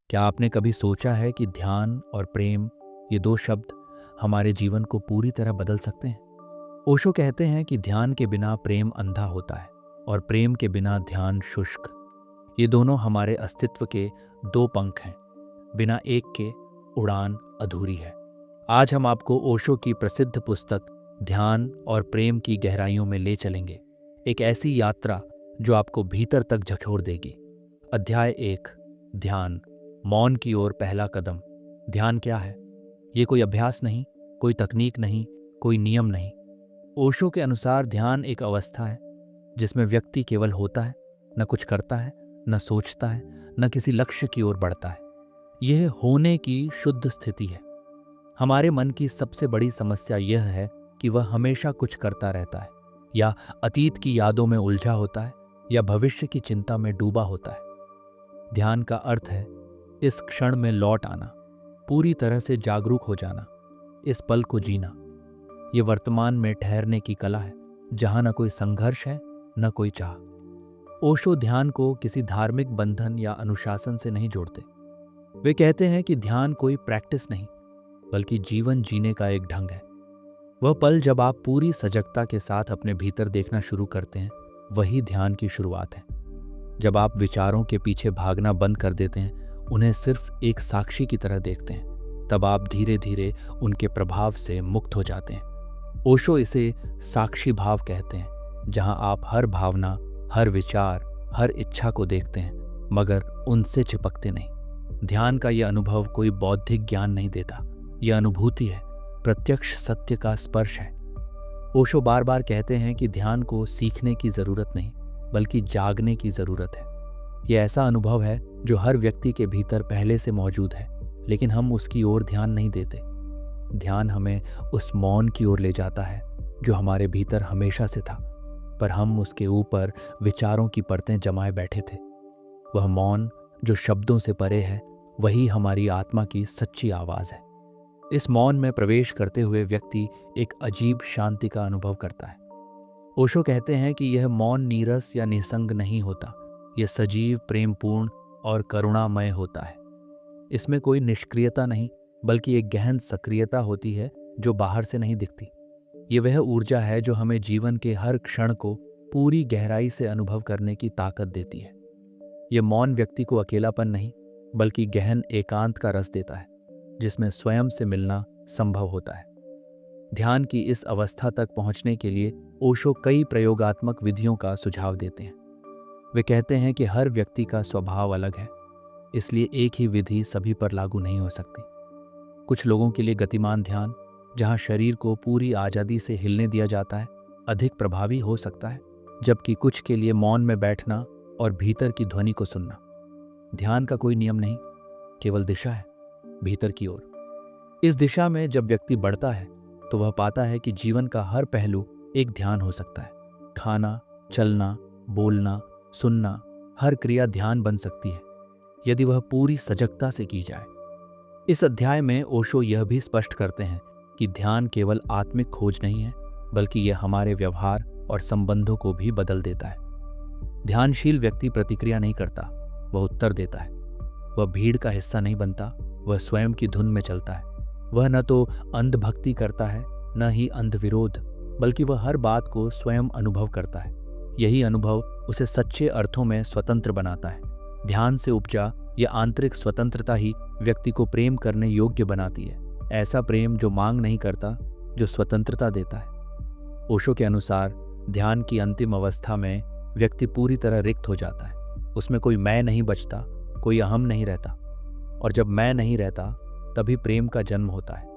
क्या आपने कभी सोचा है कि ध्यान और प्रेम, ये दो शब्द हमारे जीवन को पूरी तरह बदल सकते हैं? ओशो कहते हैं कि ध्यान के बिना प्रेम अंधा होता है और प्रेम के बिना ध्यान शुष्क। ये दोनों हमारे अस्तित्व के दो पंख हैं। बिना एक के उड़ान अधूरी है। आज हम आपको ओशो की प्रसिद्ध पुस्तक ध्यान और प्रेम की गहराइयों में ले चलेंगे। एक ऐसी यात्रा जो आपको भीतर तक झकझोर देगी। अध्याय 1, ध्यान, मौन की ओर पहला कदम। ध्यान क्या है? ये कोई अभ्यास नहीं, कोई तकनीक नहीं, कोई नियम नहीं। ओशो के अनुसार ध्यान एक अवस्था है जिसमें व्यक्ति केवल होता है, न कुछ करता है, न सोचता है, न किसी लक्ष्य की ओर बढ़ता है। यह होने की शुद्ध स्थिति है। हमारे मन की सबसे बड़ी समस्या यह है कि वह हमेशा कुछ करता रहता है, या अतीत की यादों में उलझा होता है, या भविष्य की चिंता में डूबा होता है। ध्यान का अर्थ है इस क्षण में लौट आना, पूरी तरह से जागरूक हो जाना, इस पल को जीना। ये वर्तमान में ठहरने की कला है, जहां न कोई संघर्ष है, न कोई चाह। ओशो ध्यान को किसी धार्मिक बंधन या अनुशासन से नहीं जोड़ते। वे कहते हैं कि ध्यान कोई प्रैक्टिस नहीं, बल्कि जीवन जीने का एक ढंग है। वह पल जब आप पूरी सजगता के साथ अपने भीतर देखना शुरू करते हैं, वही ध्यान की शुरुआत है। जब आप विचारों के पीछे भागना बंद कर देते हैं, उन्हें सिर्फ एक साक्षी की तरह देखते हैं, तब आप धीरे धीरे उनके प्रभाव से मुक्त हो जाते हैं। ओशो इसे साक्षी भाव कहते हैं, जहां आप हर भावना, हर विचार, हर इच्छा को देखते हैं, मगर उनसे चिपकते नहीं। ध्यान का यह अनुभव कोई बौद्धिक ज्ञान नहीं देता, यह अनुभूति है, प्रत्यक्ष सत्य का स्पर्श है। ओशो बार बार कहते हैं कि ध्यान को सीखने की जरूरत नहीं, बल्कि जागने की जरूरत है। यह ऐसा अनुभव है जो हर व्यक्ति के भीतर पहले से मौजूद है, लेकिन हम उसकी ओर ध्यान नहीं देते। ध्यान हमें उस मौन की ओर ले जाता है जो हमारे भीतर हमेशा से था, पर हम उसके ऊपर विचारों की परतें जमाए बैठे थे। वह मौन जो शब्दों से परे है, वही हमारी आत्मा की सच्ची आवाज है। इस मौन में प्रवेश करते हुए व्यक्ति एक अजीब शांति का अनुभव करता है। ओशो कहते हैं कि यह मौन नीरस या निसंग नहीं होता, यह सजीव, प्रेमपूर्ण और करुणामय होता है। इसमें कोई निष्क्रियता नहीं, बल्कि एक गहन सक्रियता होती है जो बाहर से नहीं दिखती। ये वह ऊर्जा है जो हमें जीवन के हर क्षण को पूरी गहराई से अनुभव करने की ताकत देती है। यह मौन व्यक्ति को अकेलापन नहीं, बल्कि गहन एकांत का रस देता है, जिसमें स्वयं से मिलना संभव होता है। ध्यान की इस अवस्था तक पहुंचने के लिए ओशो कई प्रयोगात्मक विधियों का सुझाव देते हैं। वे कहते हैं कि हर व्यक्ति का स्वभाव अलग है, इसलिए एक ही विधि सभी पर लागू नहीं हो सकती। कुछ लोगों के लिए गतिमान ध्यान, जहां शरीर को पूरी आज़ादी से हिलने दिया जाता है, अधिक प्रभावी हो सकता है, जबकि कुछ के लिए मौन में बैठना और भीतर की ध्वनि को सुनना। ध्यान का कोई नियम नहीं, केवल दिशा है, भीतर की ओर। इस दिशा में जब व्यक्ति बढ़ता है तो वह पाता है कि जीवन का हर पहलू एक ध्यान हो सकता है। खाना, चलना, बोलना, सुनना, हर क्रिया ध्यान बन सकती है, यदि वह पूरी सजगता से की जाए। इस अध्याय में ओशो यह भी स्पष्ट करते हैं कि ध्यान केवल आत्मिक खोज नहीं है, बल्कि यह हमारे व्यवहार और संबंधों को भी बदल देता है। ध्यानशील व्यक्ति प्रतिक्रिया नहीं करता, वह उत्तर देता है। वह भीड़ का हिस्सा नहीं बनता, वह स्वयं की धुन में चलता है। वह न तो अंधभक्ति करता है, न ही अंधविरोध, बल्कि वह हर बात को स्वयं अनुभव करता है। यही अनुभव उसे सच्चे अर्थों में स्वतंत्र बनाता है। ध्यान से उपजा यह आंतरिक स्वतंत्रता ही व्यक्ति को प्रेम करने योग्य बनाती है। ऐसा प्रेम जो मांग नहीं करता, जो स्वतंत्रता देता है। ओशो के अनुसार ध्यान की अंतिम अवस्था में व्यक्ति पूरी तरह रिक्त हो जाता है। उसमें कोई मैं नहीं बचता, कोई अहम नहीं रहता, और जब मैं नहीं रहता तभी प्रेम का जन्म होता है।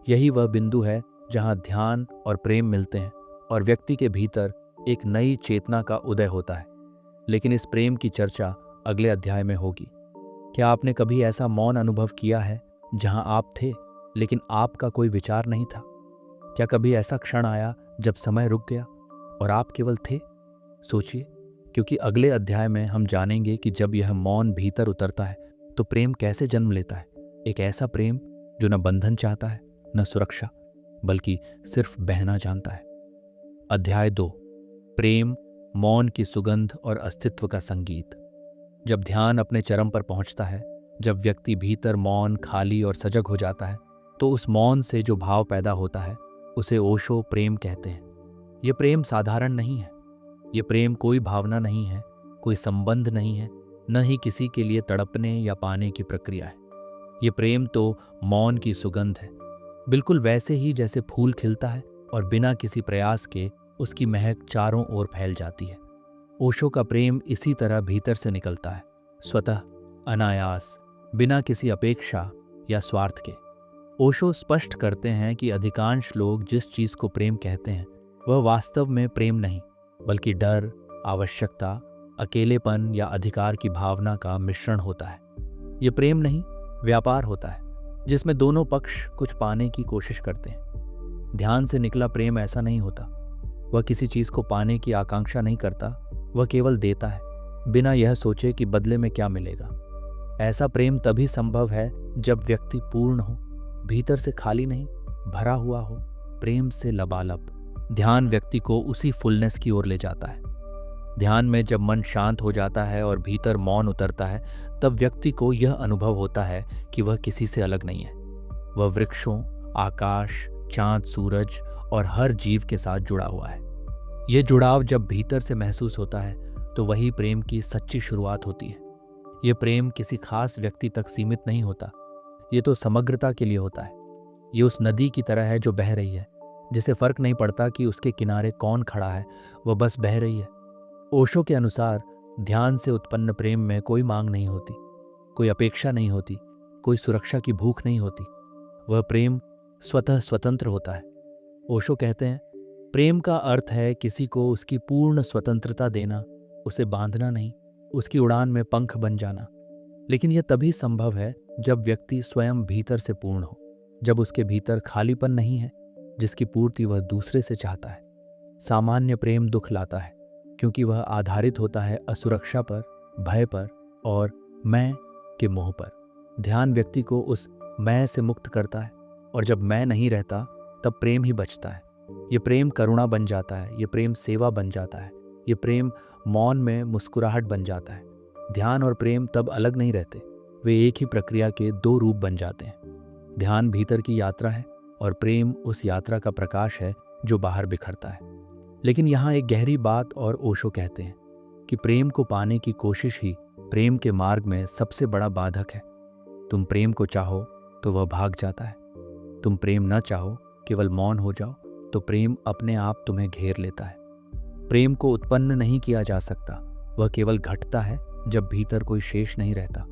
यही वह बिंदु है जहां ध्यान और प्रेम मिलते हैं और व्यक्ति के भीतर एक नई चेतना का उदय होता है। लेकिन इस प्रेम की चर्चा अगले अध्याय में होगी। क्या आपने कभी ऐसा मौन अनुभव किया है जहां आप थे, लेकिन आपका कोई विचार नहीं था? क्या कभी ऐसा क्षण आया जब समय रुक गया और आप केवल थे? सोचिए, क्योंकि अगले अध्याय में हम जानेंगे कि जब यह मौन भीतर उतरता है तो प्रेम कैसे जन्म लेता है। एक ऐसा प्रेम जो न बंधन चाहता है, न सुरक्षा, बल्कि सिर्फ बहना जानता है। अध्याय 2, प्रेम, मौन की सुगंध और अस्तित्व का संगीत। जब ध्यान अपने चरम पर पहुंचता है जब व्यक्ति भीतर मौन, खाली और सजग हो जाता है तो उस मौन से जो भाव पैदा होता है उसे ओशो प्रेम कहते हैं। ये प्रेम साधारण नहीं है। ये प्रेम कोई भावना नहीं है, कोई संबंध नहीं है, न ही किसी के लिए तड़पने या पाने की प्रक्रिया है। ये प्रेम तो मौन की सुगंध है, बिल्कुल वैसे ही जैसे फूल खिलता है और बिना किसी प्रयास के उसकी महक चारों ओर फैल जाती है। ओशो का प्रेम इसी तरह भीतर से निकलता है, स्वतः, अनायास, बिना किसी अपेक्षा या स्वार्थ के। ओशो स्पष्ट करते हैं कि अधिकांश लोग जिस चीज को प्रेम कहते हैं वह वास्तव में प्रेम नहीं, बल्कि डर, आवश्यकता, अकेलेपन या अधिकार की भावना का मिश्रण होता है। ये प्रेम नहीं, व्यापार होता है, जिसमें दोनों पक्ष कुछ पाने की कोशिश करते हैं। ध्यान से निकला प्रेम ऐसा नहीं होता। वह किसी चीज को पाने की आकांक्षा नहीं करता, वह केवल देता है, बिना यह सोचे कि बदले में क्या मिलेगा। ऐसा प्रेम तभी संभव है जब व्यक्ति पूर्ण हो, भीतर से खाली नहीं, भरा हुआ हो, प्रेम से लबालब। ध्यान व्यक्ति को उसी फुलनेस की ओर ले जाता है। ध्यान में जब मन शांत हो जाता है और भीतर मौन उतरता है, तब व्यक्ति को यह अनुभव होता है कि वह किसी से अलग नहीं है। वह वृक्षों, आकाश, चांद, सूरज और हर जीव के साथ जुड़ा हुआ है। यह जुड़ाव जब भीतर से महसूस होता है तो वही प्रेम की सच्ची शुरुआत होती है। यह प्रेम किसी खास व्यक्ति तक सीमित नहीं होता, ये तो समग्रता के लिए होता है। ये उस नदी की तरह है जो बह रही है, जिसे फर्क नहीं पड़ता कि उसके किनारे कौन खड़ा है, वह बस बह रही है। ओशो के अनुसार ध्यान से उत्पन्न प्रेम में कोई मांग नहीं होती, कोई अपेक्षा नहीं होती, कोई सुरक्षा की भूख नहीं होती। वह प्रेम स्वतः स्वतंत्र होता है। ओशो कहते हैं, प्रेम का अर्थ है किसी को उसकी पूर्ण स्वतंत्रता देना, उसे बांधना नहीं, उसकी उड़ान में पंख बन जाना। लेकिन यह तभी संभव है जब व्यक्ति स्वयं भीतर से पूर्ण हो, जब उसके भीतर खालीपन नहीं है जिसकी पूर्ति वह दूसरे से चाहता है। सामान्य प्रेम दुख लाता है क्योंकि वह आधारित होता है असुरक्षा पर, भय पर और मैं के मोह पर। ध्यान व्यक्ति को उस मैं से मुक्त करता है और जब मैं नहीं रहता तब प्रेम ही बचता है। ये प्रेम करुणा बन जाता है, ये प्रेम सेवा बन जाता है, ये प्रेम मौन में मुस्कुराहट बन जाता है। ध्यान और प्रेम तब अलग नहीं रहते, वे एक ही प्रक्रिया के दो रूप बन जाते हैं। ध्यान भीतर की यात्रा है और प्रेम उस यात्रा का प्रकाश है जो बाहर बिखरता है। लेकिन यहाँ एक गहरी बात और ओशो कहते हैं कि प्रेम को पाने की कोशिश ही प्रेम के मार्ग में सबसे बड़ा बाधक है। तुम प्रेम को चाहो तो वह भाग जाता है। तुम प्रेम न चाहो, केवल मौन हो जाओ, तो प्रेम अपने आप तुम्हें घेर लेता है। प्रेम को उत्पन्न नहीं किया जा सकता, वह केवल घटता है जब भीतर कोई शेष नहीं रहता।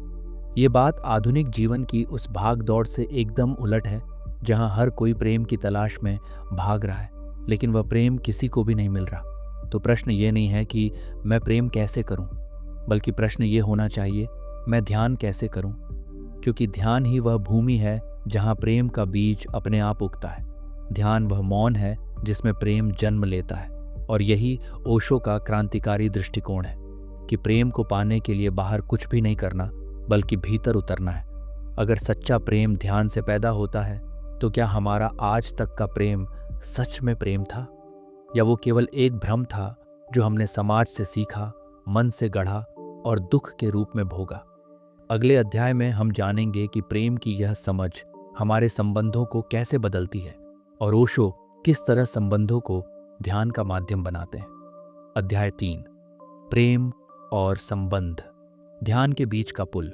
ये बात आधुनिक जीवन की उस भाग दौड़ से एकदम उलट है, जहां हर कोई प्रेम की तलाश में भाग रहा है, लेकिन वह प्रेम किसी को भी नहीं मिल रहा। तो प्रश्न ये नहीं है कि मैं प्रेम कैसे करूं, बल्कि प्रश्न ये होना चाहिए, मैं ध्यान कैसे करूं, क्योंकि ध्यान ही वह भूमि है जहां प्रेम का बीज अपने आप उगता है। ध्यान वह मौन है जिसमें प्रेम जन्म लेता है। और यही ओशो का क्रांतिकारी दृष्टिकोण है कि प्रेम को पाने के लिए बाहर कुछ भी नहीं करना, बल्कि भीतर उतरना है। अगर सच्चा प्रेम ध्यान से पैदा होता है तो क्या हमारा आज तक का प्रेम सच में प्रेम था, या वो केवल एक भ्रम था जो हमने समाज से सीखा, मन से गढ़ा और दुख के रूप में भोगा। अगले अध्याय में हम जानेंगे कि प्रेम की यह समझ हमारे संबंधों को कैसे बदलती है और ओशो किस तरह संबंधों को ध्यान का माध्यम बनाते हैं। अध्याय 3, प्रेम और संबंध, ध्यान के बीच का पुल।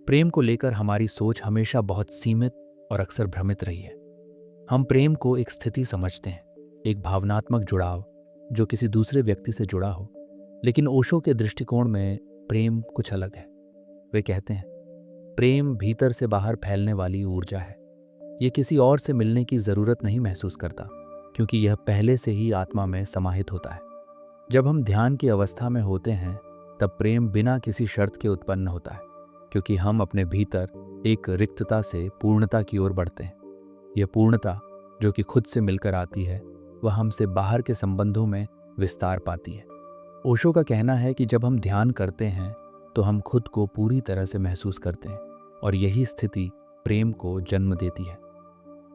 प्रेम को लेकर हमारी सोच हमेशा बहुत सीमित और अक्सर भ्रमित रही है। हम प्रेम को एक स्थिति समझते हैं, एक भावनात्मक जुड़ाव जो किसी दूसरे व्यक्ति से जुड़ा हो। लेकिन ओशो के दृष्टिकोण में प्रेम कुछ अलग है। वे कहते हैं, प्रेम भीतर से बाहर फैलने वाली ऊर्जा है। ये किसी और से मिलने की जरूरत नहीं महसूस करता, क्योंकि यह पहले से ही आत्मा में समाहित होता है। जब हम ध्यान की अवस्था में होते हैं तब प्रेम बिना किसी शर्त के उत्पन्न होता है, क्योंकि हम अपने भीतर एक रिक्तता से पूर्णता की ओर बढ़ते हैं। यह पूर्णता जो कि खुद से मिलकर आती है, वह हमसे बाहर के संबंधों में विस्तार पाती है। ओशो का कहना है कि जब हम ध्यान करते हैं तो हम खुद को पूरी तरह से महसूस करते हैं, और यही स्थिति प्रेम को जन्म देती है।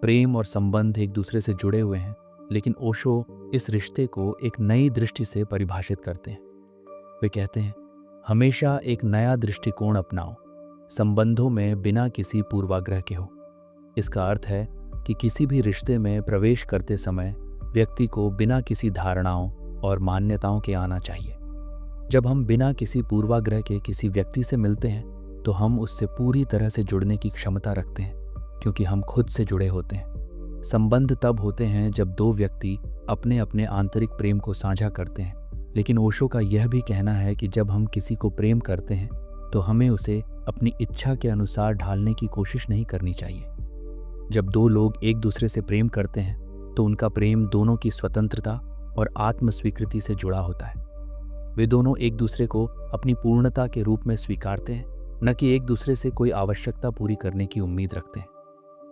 प्रेम और संबंध एक दूसरे से जुड़े हुए हैं, लेकिन ओशो इस रिश्ते को एक नई दृष्टि से परिभाषित करते हैं। वे कहते हैं, हमेशा एक नया दृष्टिकोण अपनाओ। संबंधों में बिना किसी पूर्वाग्रह के हो। इसका अर्थ है कि किसी भी रिश्ते में प्रवेश करते समय व्यक्ति को बिना किसी धारणाओं और मान्यताओं के आना चाहिए। जब हम बिना किसी पूर्वाग्रह के किसी व्यक्ति से मिलते हैं तो हम उससे पूरी तरह से जुड़ने की क्षमता रखते हैं, क्योंकि हम खुद से जुड़े होते हैं। संबंध तब होते हैं जब दो व्यक्ति अपने अपने आंतरिक प्रेम को साझा करते हैं, लेकिन ओशो का यह भी कहना है कि जब हम किसी को प्रेम करते हैं तो हमें उसे अपनी इच्छा के अनुसार ढालने की कोशिश नहीं करनी चाहिए। जब दो लोग एक दूसरे से प्रेम करते हैं तो उनका प्रेम दोनों की स्वतंत्रता और आत्म स्वीकृति से जुड़ा होता है। वे दोनों एक दूसरे को अपनी पूर्णता के रूप में स्वीकारते हैं, न कि एक दूसरे से कोई आवश्यकता पूरी करने की उम्मीद रखते हैं।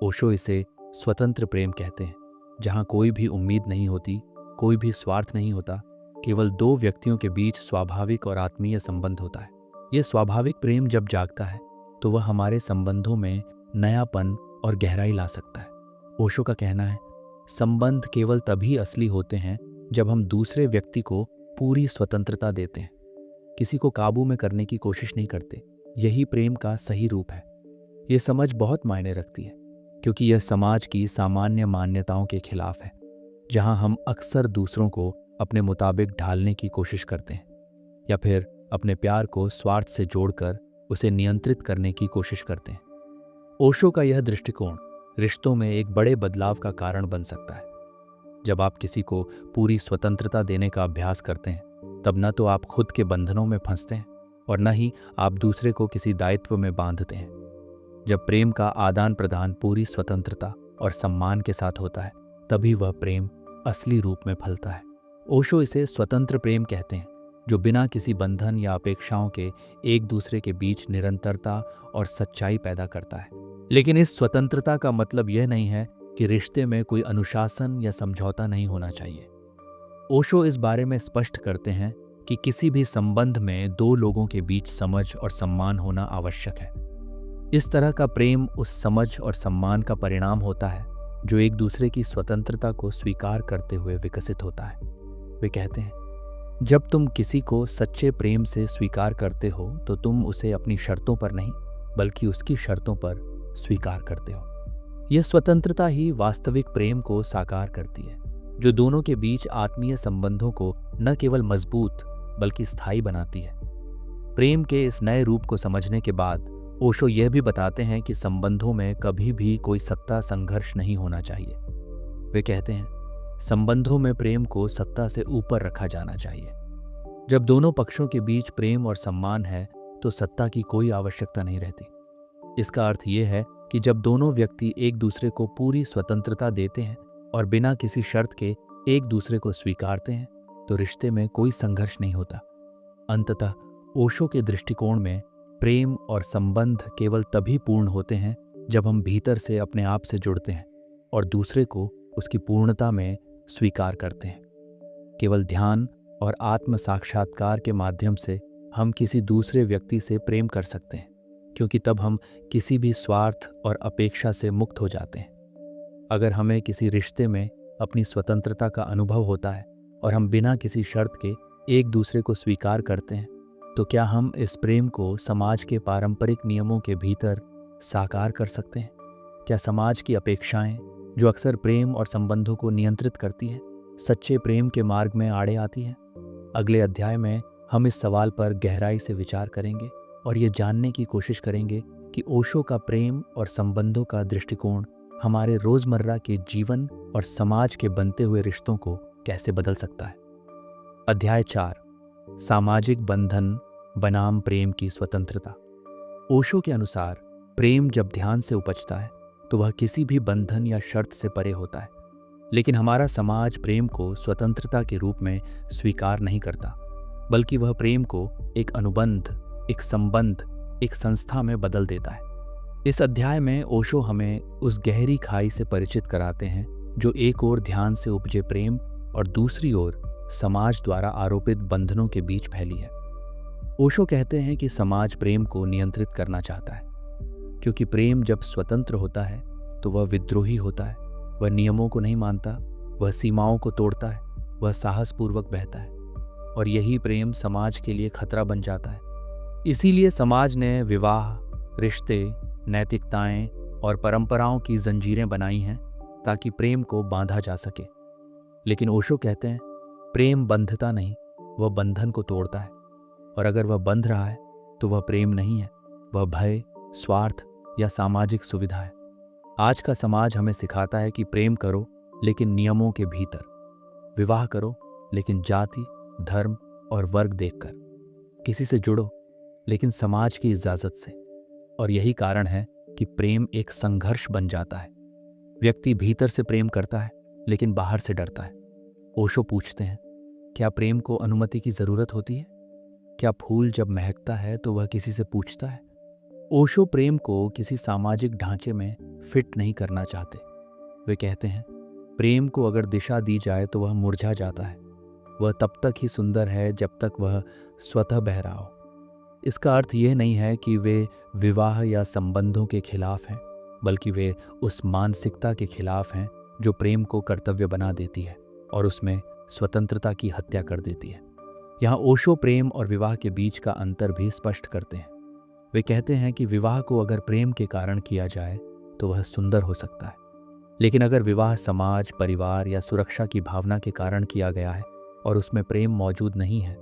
ओशो इसे स्वतंत्र प्रेम कहते हैं, जहाँ कोई भी उम्मीद नहीं होती, कोई भी स्वार्थ नहीं होता, केवल दो व्यक्तियों के बीच स्वाभाविक और आत्मीय संबंध होता है। यह स्वाभाविक प्रेम जब जागता है तो वह हमारे संबंधों में नयापन और गहराई ला सकता है। ओशो का कहना है, संबंध केवल तभी असली होते हैं जब हम दूसरे व्यक्ति को पूरी स्वतंत्रता देते हैं, किसी को काबू में करने की कोशिश नहीं करते। यही प्रेम का सही रूप है। यह समझ बहुत मायने रखती है, क्योंकि यह समाज की सामान्य मान्यताओं के खिलाफ है, जहां हम अक्सर दूसरों को अपने मुताबिक ढालने की कोशिश करते हैं या फिर अपने प्यार को स्वार्थ से जोड़कर उसे नियंत्रित करने की कोशिश करते हैं। ओशो का यह दृष्टिकोण रिश्तों में एक बड़े बदलाव का कारण बन सकता है। जब आप किसी को पूरी स्वतंत्रता देने का अभ्यास करते हैं, तब न तो आप खुद के बंधनों में फंसते हैं और न ही आप दूसरे को किसी दायित्व में बांधते हैं। जब प्रेम का आदान प्रदान पूरी स्वतंत्रता और सम्मान के साथ होता है, तभी वह प्रेम असली रूप में फलता है। ओशो इसे स्वतंत्र प्रेम कहते हैं, जो बिना किसी बंधन या अपेक्षाओं के एक दूसरे के बीच निरंतरता और सच्चाई पैदा करता है। लेकिन इस स्वतंत्रता का मतलब यह नहीं है कि रिश्ते में कोई अनुशासन या समझौता नहीं होना चाहिए। ओशो इस बारे में स्पष्ट करते हैं कि किसी भी संबंध में दो लोगों के बीच समझ और सम्मान होना आवश्यक है। इस तरह का प्रेम उस समझ और सम्मान का परिणाम होता है जो एक दूसरे की स्वतंत्रता को स्वीकार करते हुए विकसित होता है। वे कहते हैं, जब तुम किसी को सच्चे प्रेम से स्वीकार करते हो तो तुम उसे अपनी शर्तों पर नहीं, बल्कि उसकी शर्तों पर स्वीकार करते हो। यह स्वतंत्रता ही वास्तविक प्रेम को साकार करती है, जो दोनों के बीच आत्मीय संबंधों को न केवल मजबूत बल्कि स्थायी बनाती है। प्रेम के इस नए रूप को समझने के बाद ओशो यह भी बताते हैं कि संबंधों में कभी भी कोई सत्ता संघर्ष नहीं होना चाहिए। वे कहते हैं, संबंधों में प्रेम को सत्ता से ऊपर रखा जाना चाहिए। जब दोनों पक्षों के बीच प्रेम और सम्मान है तो सत्ता की कोई आवश्यकता नहीं रहती। इसका अर्थ यह है कि जब दोनों व्यक्ति एक दूसरे को पूरी स्वतंत्रता देते हैं और बिना किसी शर्त के एक दूसरे को स्वीकारते हैं तो रिश्ते में कोई संघर्ष नहीं होता। अंततः ओशो के दृष्टिकोण में प्रेम और संबंध केवल तभी पूर्ण होते हैं जब हम भीतर से अपने आप से जुड़ते हैं और दूसरे को उसकी पूर्णता में स्वीकार करते हैं। केवल ध्यान और आत्म साक्षात्कार के माध्यम से हम किसी दूसरे व्यक्ति से प्रेम कर सकते हैं, क्योंकि तब हम किसी भी स्वार्थ और अपेक्षा से मुक्त हो जाते हैं। अगर हमें किसी रिश्ते में अपनी स्वतंत्रता का अनुभव होता है और हम बिना किसी शर्त के एक दूसरे को स्वीकार करते हैं, तो क्या हम इस प्रेम को समाज के पारंपरिक नियमों के भीतर साकार कर सकते हैं? क्या समाज की अपेक्षाएं, जो अक्सर प्रेम और संबंधों को नियंत्रित करती है, सच्चे प्रेम के मार्ग में आड़े आती है? अगले अध्याय में हम इस सवाल पर गहराई से विचार करेंगे और ये जानने की कोशिश करेंगे कि ओशो का प्रेम और संबंधों का दृष्टिकोण हमारे रोजमर्रा के जीवन और समाज के बनते हुए रिश्तों को कैसे बदल सकता है। अध्याय 4, सामाजिक बंधन बनाम प्रेम की स्वतंत्रता। ओशो के अनुसार प्रेम जब ध्यान से उपजता है तो वह किसी भी बंधन या शर्त से परे होता है, लेकिन हमारा समाज प्रेम को स्वतंत्रता के रूप में स्वीकार नहीं करता, बल्कि वह प्रेम को एक अनुबंध, एक संबंध, एक संस्था में बदल देता है। इस अध्याय में ओशो हमें उस गहरी खाई से परिचित कराते हैं जो एक ओर ध्यान से उपजे प्रेम और दूसरी ओर समाज द्वारा आरोपित बंधनों के बीच फैली है। ओशो कहते हैं कि समाज प्रेम को नियंत्रित करना चाहता है, क्योंकि प्रेम जब स्वतंत्र होता है तो वह विद्रोही होता है। वह नियमों को नहीं मानता, वह सीमाओं को तोड़ता है, वह साहसपूर्वक बहता है, और यही प्रेम समाज के लिए खतरा बन जाता है। इसीलिए समाज ने विवाह, रिश्ते, नैतिकताएं और परंपराओं की जंजीरें बनाई हैं ताकि प्रेम को बांधा जा सके। लेकिन ओशो कहते हैं प्रेम बंधता नहीं, वह बंधन को तोड़ता है। और अगर वह बंध रहा है तो वह प्रेम नहीं है, वह भय, स्वार्थ या सामाजिक सुविधा है। आज का समाज हमें सिखाता है कि प्रेम करो लेकिन नियमों के भीतर, विवाह करो लेकिन जाति, धर्म और वर्ग देखकर, किसी से जुड़ो लेकिन समाज की इजाजत से। और यही कारण है कि प्रेम एक संघर्ष बन जाता है। व्यक्ति भीतर से प्रेम करता है लेकिन बाहर से डरता है। ओशो पूछते हैं, क्या प्रेम को अनुमति की जरूरत होती है? क्या फूल जब महकता है तो वह किसी से पूछता है? ओशो प्रेम को किसी सामाजिक ढांचे में फिट नहीं करना चाहते। वे कहते हैं प्रेम को अगर दिशा दी जाए तो वह मुरझा जाता है। वह तब तक ही सुंदर है जब तक वह स्वतः बह रहा हो। इसका अर्थ यह नहीं है कि वे विवाह या संबंधों के खिलाफ हैं, बल्कि वे उस मानसिकता के खिलाफ हैं जो प्रेम को कर्तव्य बना देती है और उसमें स्वतंत्रता की हत्या कर देती है। यहाँ ओशो प्रेम और विवाह के बीच का अंतर भी स्पष्ट करते हैं। वे कहते हैं कि विवाह को अगर प्रेम के कारण किया जाए तो वह सुंदर हो सकता है, लेकिन अगर विवाह समाज, परिवार या सुरक्षा की भावना के कारण किया गया है और उसमें प्रेम मौजूद नहीं है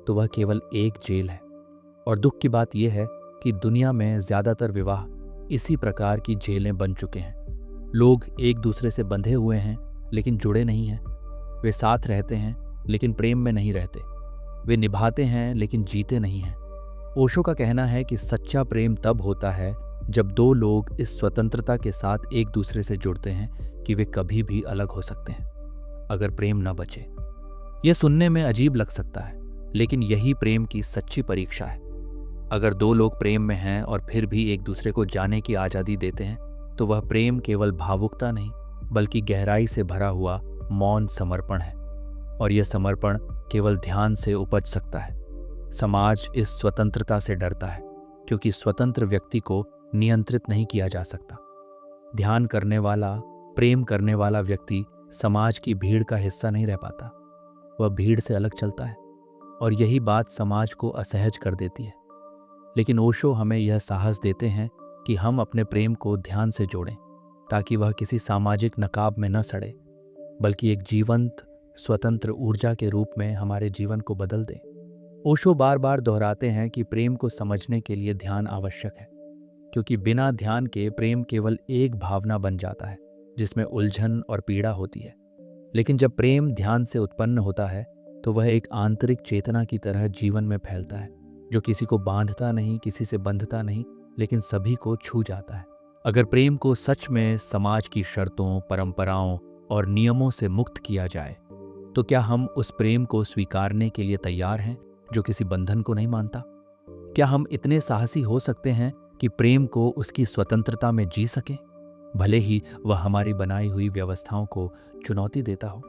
तो वह केवल एक जेल है। और दुख की बात यह है कि दुनिया में ज़्यादातर विवाह इसी प्रकार की जेलें बन चुके हैं। लोग एक दूसरे से बंधे हुए हैं लेकिन जुड़े नहीं हैं। वे साथ रहते हैं लेकिन प्रेम में नहीं रहते। वे निभाते हैं लेकिन जीते नहीं हैं। ओशो का कहना है कि सच्चा प्रेम तब होता है जब दो लोग इस स्वतंत्रता के साथ एक दूसरे से जुड़ते हैं कि वे कभी भी अलग हो सकते हैं अगर प्रेम न बचे। यह सुनने में अजीब लग सकता है, लेकिन यही प्रेम की सच्ची परीक्षा है। अगर दो लोग प्रेम में हैं और फिर भी एक दूसरे को जाने की आज़ादी देते हैं तो वह प्रेम केवल भावुकता नहीं बल्कि गहराई से भरा हुआ मौन समर्पण है। और यह समर्पण केवल ध्यान से उपज सकता है। समाज इस स्वतंत्रता से डरता है क्योंकि स्वतंत्र व्यक्ति को नियंत्रित नहीं किया जा सकता। ध्यान करने वाला, प्रेम करने वाला व्यक्ति समाज की भीड़ का हिस्सा नहीं रह पाता। वह भीड़ से अलग चलता है और यही बात समाज को असहज कर देती है। लेकिन ओशो हमें यह साहस देते हैं कि हम अपने प्रेम को ध्यान से जोड़ें ताकि वह किसी सामाजिक नकाब में न सड़े, बल्कि एक जीवंत, स्वतंत्र ऊर्जा के रूप में हमारे जीवन को बदल दे। ओशो बार बार दोहराते हैं कि प्रेम को समझने के लिए ध्यान आवश्यक है, क्योंकि बिना ध्यान के प्रेम केवल एक भावना बन जाता है जिसमें उलझन और पीड़ा होती है। लेकिन जब प्रेम ध्यान से उत्पन्न होता है तो वह एक आंतरिक चेतना की तरह जीवन में फैलता है, जो किसी को बांधता नहीं, किसी से बंधता नहीं, लेकिन सभी को छू जाता है। अगर प्रेम को सच में समाज की शर्तों, परंपराओं और नियमों से मुक्त किया जाए तो क्या हम उस प्रेम को स्वीकारने के लिए तैयार हैं जो किसी बंधन को नहीं मानता? क्या हम इतने साहसी हो सकते हैं कि प्रेम को उसकी स्वतंत्रता में जी सकें, भले ही वह हमारी बनाई हुई व्यवस्थाओं को चुनौती देता हो?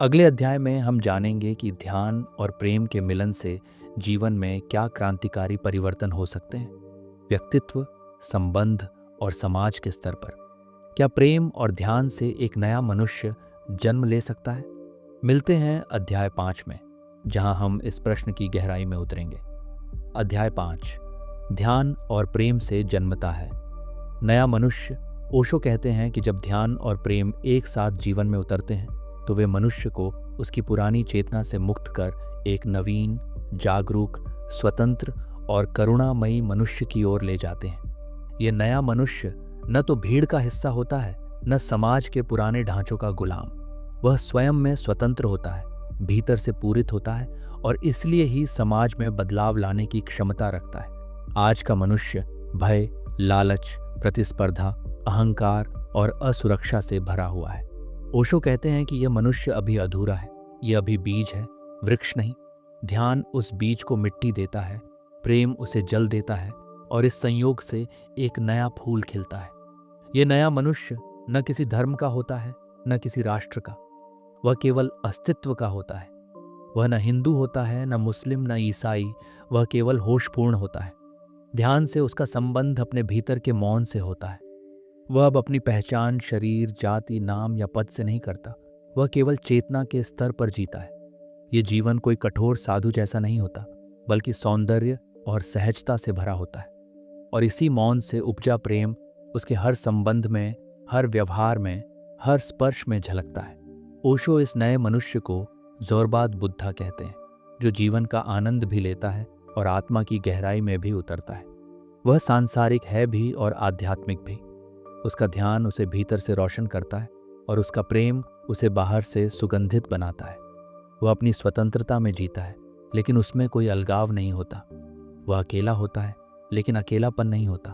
अगले अध्याय में हम जानेंगे कि ध्यान और प्रेम के मिलन से जीवन में क्या क्रांतिकारी परिवर्तन हो सकते हैं, व्यक्तित्व, संबंध और समाज के स्तर पर। क्या प्रेम और ध्यान से एक नया मनुष्य जन्म ले सकता है? मिलते हैं अध्याय 5 में, जहां हम इस प्रश्न की गहराई में उतरेंगे। अध्याय 5, ध्यान और प्रेम से जन्मता है नया मनुष्य। ओशो कहते हैं कि जब ध्यान और प्रेम एक साथ जीवन में उतरते हैं तो वे मनुष्य को उसकी पुरानी चेतना से मुक्त कर एक नवीन, जागरूक, स्वतंत्र और करुणामयी मनुष्य की ओर ले जाते हैं। ये नया मनुष्य न तो भीड़ का हिस्सा होता है, न समाज के पुराने ढांचों का गुलाम। वह स्वयं में स्वतंत्र होता है, भीतर से पूरित होता है और इसलिए ही समाज में बदलाव लाने की क्षमता रखता है। आज का मनुष्य भय, लालच, प्रतिस्पर्धा, अहंकार और असुरक्षा से भरा हुआ है। ओशो कहते हैं कि यह मनुष्य अभी अधूरा है, यह अभी बीज है, वृक्ष नहीं। ध्यान उस बीज को मिट्टी देता है, प्रेम उसे जल देता है और इस संयोग से एक नया फूल खिलता है। यह नया मनुष्य न किसी धर्म का होता है, न किसी राष्ट्र का। वह केवल अस्तित्व का होता है। वह न हिंदू होता है, न मुस्लिम, न ईसाई। वह केवल होशपूर्ण होता है। ध्यान से उसका संबंध अपने भीतर के मौन से होता है। वह अब अपनी पहचान शरीर, जाति, नाम या पद से नहीं करता। वह केवल चेतना के स्तर पर जीता है। ये जीवन कोई कठोर साधु जैसा नहीं होता, बल्कि सौंदर्य और सहजता से भरा होता है। और इसी मौन से उपजा प्रेम उसके हर संबंध में, हर व्यवहार में, हर स्पर्श में झलकता है। ओशो इस नए मनुष्य को ज़ोरबाद बुद्धा कहते हैं, जो जीवन का आनंद भी लेता है और आत्मा की गहराई में भी उतरता है। वह सांसारिक है भी और आध्यात्मिक भी। उसका ध्यान उसे भीतर से रोशन करता है और उसका प्रेम उसे बाहर से सुगंधित बनाता है। वह अपनी स्वतंत्रता में जीता है, लेकिन उसमें कोई अलगाव नहीं होता। वह अकेला होता है, लेकिन अकेलापन नहीं होता।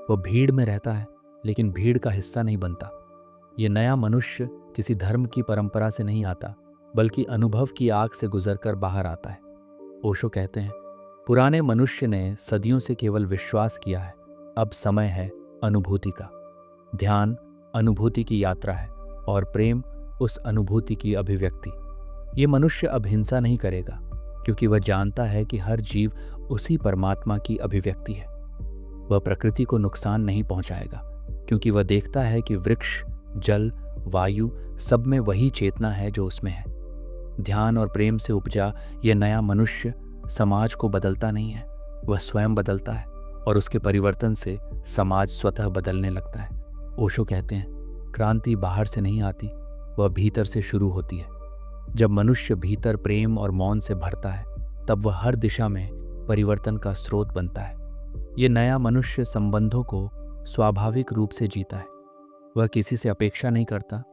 वह भीड़ में रहता है, लेकिन भीड़ का हिस्सा नहीं बनता। ये नया मनुष्य किसी धर्म की परंपरा से नहीं आता, बल्कि अनुभव की आग से गुजरकर बाहर आता है। ओशो कहते हैं, पुराने मनुष्य ने सदियों से केवल विश्वास किया है, अब समय है अनुभूति का। ध्यान अनुभूति की यात्रा है और प्रेम उस अनुभूति की अभिव्यक्ति। ये मनुष्य अब हिंसा नहीं करेगा, क्योंकि वह जानता है कि हर जीव उसी परमात्मा की अभिव्यक्ति है। वह प्रकृति को नुकसान नहीं पहुंचाएगा, क्योंकि वह देखता है कि वृक्ष, जल, वायु सब में वही चेतना है जो उसमें है। ध्यान और प्रेम से उपजा यह नया मनुष्य समाज को बदलता नहीं है, वह स्वयं बदलता है और उसके परिवर्तन से समाज स्वतः बदलने लगता है। ओशो कहते हैं, क्रांति बाहर से नहीं आती, वह भीतर से शुरू होती है। जब मनुष्य भीतर प्रेम और मौन से भरता है, तब वह हर दिशा में परिवर्तन का स्रोत बनता है। ये नया मनुष्य संबंधों को स्वाभाविक रूप से जीता है। वह किसी से अपेक्षा नहीं करता,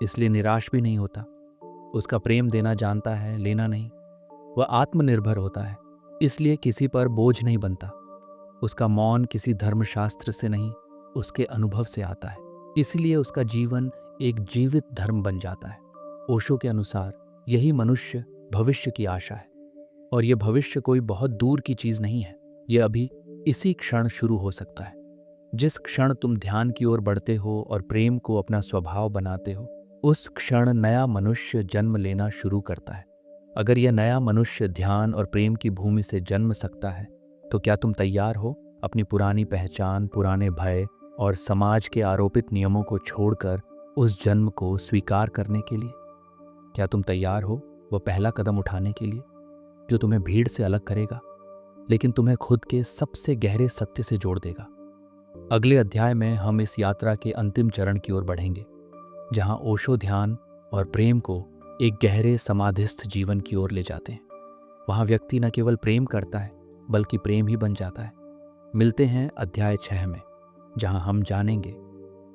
इसलिए निराश भी नहीं होता। उसका प्रेम देना जानता है, लेना नहीं। वह आत्मनिर्भर होता है, इसलिए किसी पर बोझ नहीं बनता। उसका मौन किसी धर्मशास्त्र से नहीं, उसके अनुभव से आता है, इसलिए उसका जीवन एक जीवित धर्म बन जाता है। ओशो के अनुसार यही मनुष्य भविष्य की आशा है, और यह भविष्य कोई बहुत दूर की चीज नहीं है। यह अभी इसी क्षण शुरू हो सकता है। जिस क्षण तुम ध्यान की ओर बढ़ते हो और प्रेम को अपना स्वभाव बनाते हो, उस क्षण नया मनुष्य जन्म लेना शुरू करता है। अगर यह नया मनुष्य ध्यान और प्रेम की भूमि से जन्म सकता है, तो क्या तुम तैयार हो अपनी पुरानी पहचान, पुराने भय और समाज के आरोपित नियमों को छोड़कर उस जन्म को स्वीकार करने के लिए? क्या तुम तैयार हो वह पहला कदम उठाने के लिए, जो तुम्हें भीड़ से अलग करेगा, लेकिन तुम्हें खुद के सबसे गहरे सत्य से जोड़ देगा? अगले अध्याय में हम इस यात्रा के अंतिम चरण की ओर बढ़ेंगे, जहां ओशो ध्यान और प्रेम को एक गहरे समाधिस्थ जीवन की ओर ले जाते हैं। वहां व्यक्ति न केवल प्रेम करता है, बल्कि प्रेम ही बन जाता है। मिलते हैं अध्याय 6 में, जहां हम जानेंगे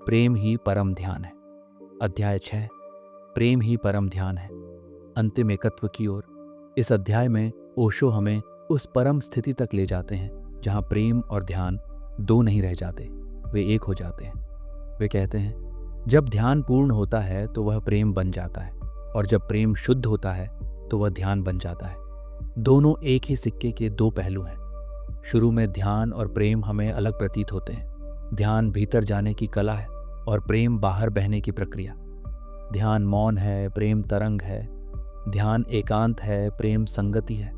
प्रेम ही परम ध्यान है। अध्याय 6, प्रेम ही परम ध्यान है, अंतिम एकत्व की ओर। इस अध्याय में ओशो हमें उस परम स्थिति तक ले जाते हैं जहां प्रेम और ध्यान दो नहीं रह जाते, वे एक हो जाते हैं। वे कहते हैं, जब ध्यान पूर्ण होता है तो वह प्रेम बन जाता है, और जब प्रेम शुद्ध होता है तो वह ध्यान बन जाता है। दोनों एक ही सिक्के के दो पहलू हैं। शुरू में ध्यान और प्रेम हमें अलग प्रतीत होते हैं। ध्यान भीतर जाने की कला है और प्रेम बाहर बहने की प्रक्रिया। ध्यान मौन है, प्रेम तरंग है। ध्यान एकांत है, प्रेम संगति है।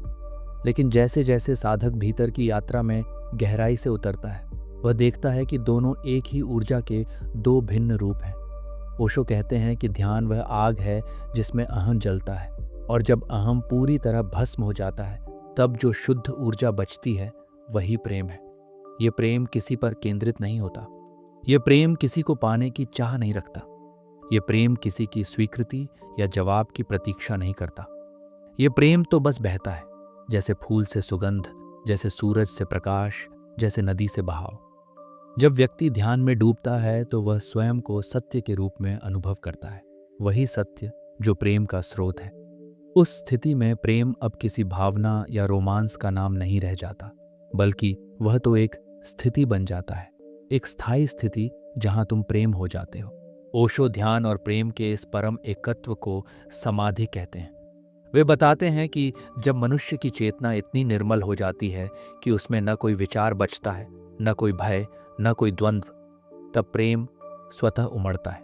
लेकिन जैसे जैसे साधक भीतर की यात्रा में गहराई से उतरता है, वह देखता है कि दोनों एक ही ऊर्जा के दो भिन्न रूप हैं। ओशो कहते हैं कि ध्यान वह आग है जिसमें अहम जलता है, और जब अहम पूरी तरह भस्म हो जाता है, तब जो शुद्ध ऊर्जा बचती है वही प्रेम है। यह प्रेम किसी पर केंद्रित नहीं होता। यह प्रेम किसी को पाने की चाह नहीं रखता। यह प्रेम किसी की स्वीकृति या जवाब की प्रतीक्षा नहीं करता। यह प्रेम तो बस बहता है, जैसे फूल से सुगंध, जैसे सूरज से प्रकाश, जैसे नदी से बहाव। जब व्यक्ति ध्यान में डूबता है तो वह स्वयं को सत्य के रूप में अनुभव करता है, वही सत्य जो प्रेम का स्रोत है। उस स्थिति में प्रेम अब किसी भावना या रोमांस का नाम नहीं रह जाता, बल्कि वह तो एक स्थिति बन जाता है, एक स्थायी स्थिति जहां तुम प्रेम हो जाते हो। ओशो ध्यान और प्रेम के इस परम एकत्व को समाधि कहते हैं। वे बताते हैं कि जब मनुष्य की चेतना इतनी निर्मल हो जाती है कि उसमें न कोई विचार बचता है, न कोई भय, न कोई द्वंद्व, तब प्रेम स्वतः उमड़ता है।